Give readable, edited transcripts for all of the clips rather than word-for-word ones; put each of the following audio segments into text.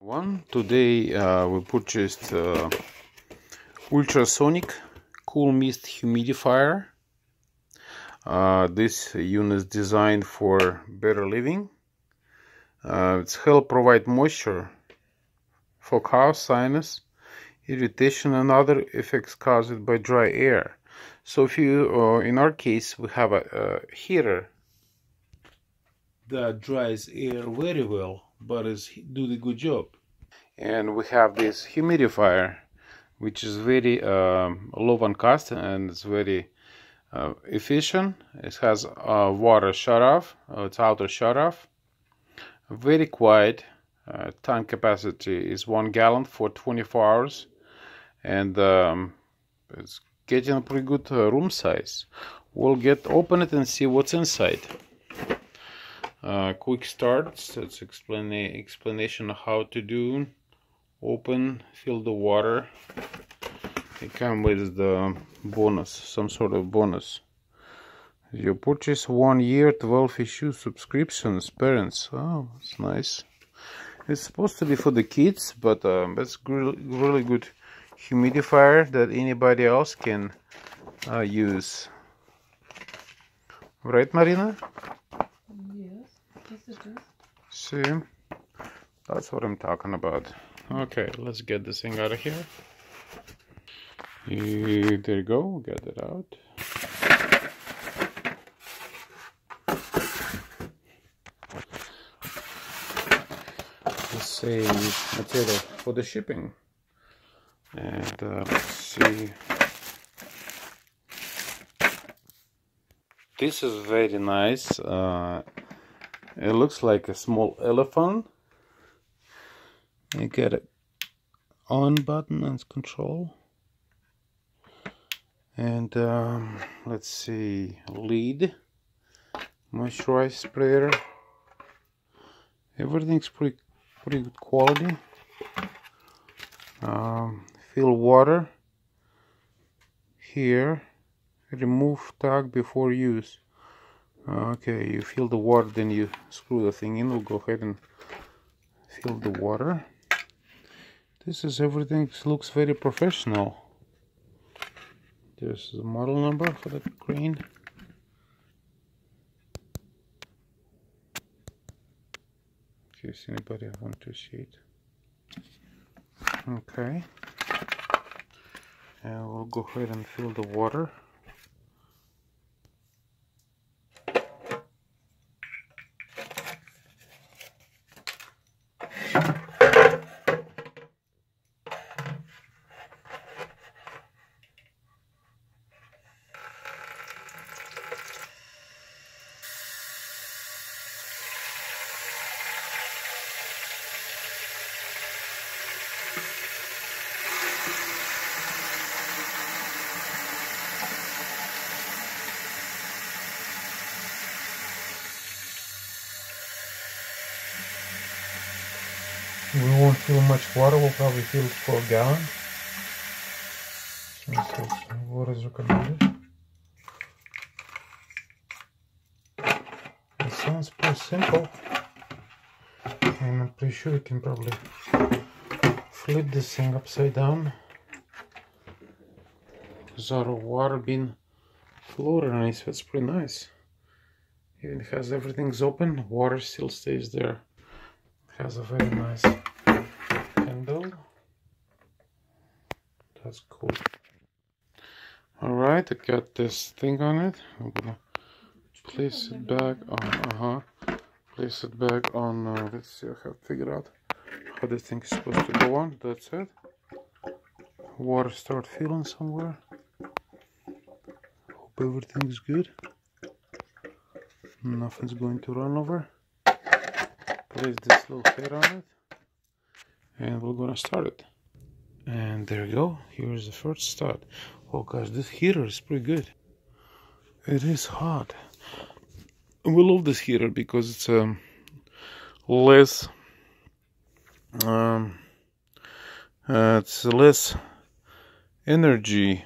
Today we purchased ultrasonic cool mist humidifier. This unit is designed for better living. It's help provide moisture for cough, sinus, irritation, and other effects caused by dry air. So if you, in our case, we have a heater that dries air very well, but is do the good job. And we have this humidifier, which is very low on cost and it's very efficient. It has water shut off, it's outer shut off. Very quiet. Tank capacity is 1 gallon for 24 hours, and it's getting a pretty good room size. We'll open it and see what's inside. Quick start. So it's explanation of how to do. Open, fill the water. It comes with the bonus, some sort of bonus. You purchase 1 year 12 issue subscriptions, parents. Oh, that's nice. It's supposed to be for the kids, but that's really good humidifier that anybody else can use. Right, Marina? Yes, yes it is. See, that's what I'm talking about. Okay, let's get this thing out of here. There you go, get it out. Let's say material for the shipping. And let's see. This is very nice. It looks like a small elephant. You get an on button and control. And let's see, lid, moisturizer sprayer. Everything's pretty good quality. Fill water here. Remove tag before use. Okay, you fill the water, then you screw the thing in. We'll go ahead and fill the water. This is everything. Looks very professional. There's the model number for the crane. In case anybody wants to see it. Okay. And we'll go ahead and fill the water. We won't fill much water, we'll probably fill it for a gallon. So this is what is recommended. It sounds pretty simple. And I'm pretty sure you can probably flip this thing upside down without water being floating on it, so it's pretty nice. Even has everything's open, water still stays there. Has a very nice handle. That's cool. Alright, I got this thing on it. I'm gonna place it back on, place it back on, let's see, I have to figure out how this thing is supposed to go on. That's it. Water start filling somewhere. Hope everything's good. Nothing's going to run over. Place this little head on it, and we're gonna start it. And there you go. Here's the first start. Oh gosh, this heater is pretty good. It is hot. We love this heater because it's less energy.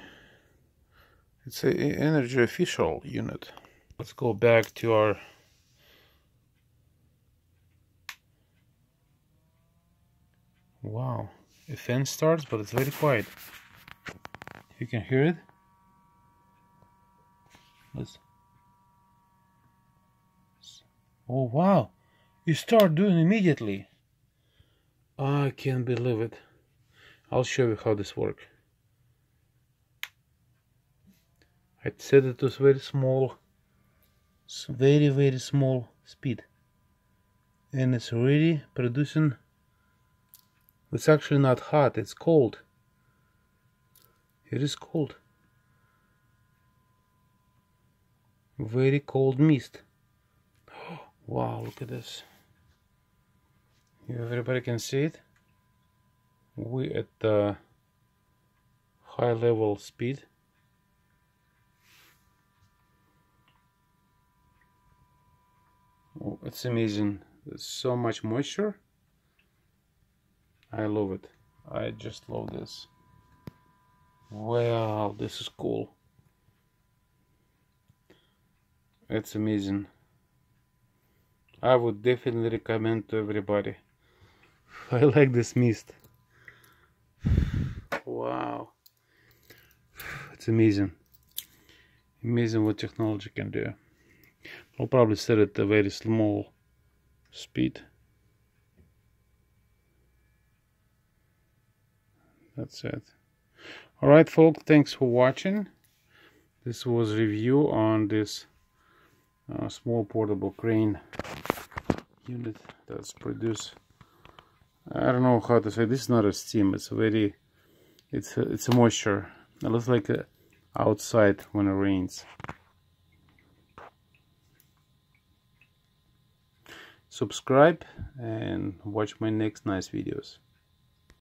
It's an energy efficient unit. Let's go back to our Wow, a fan starts, but it's very quiet. You can hear it. Let's. Oh wow, you start doing immediately. I can't believe it. I'll show you how this works. I set it to very small, very small speed, and it's already producing. It's actually not hot, it's cold. It is cold. Very cold mist. Wow, look at this. Everybody can see it. We at the high level speed. Oh, it's amazing. There's so much moisture. I love it. I just love this. Wow, this is cool. It's amazing. I would definitely recommend to everybody. I like this mist. Wow. It's amazing. Amazing what technology can do. I'll probably set it at a very small speed. That's it. Alright folks, thanks for watching. This was a review on this small portable crane unit that's produced. I don't know how to say, this is not a steam, it's a very, it's a moisture. It looks like outside when it rains. Subscribe and watch my next nice videos.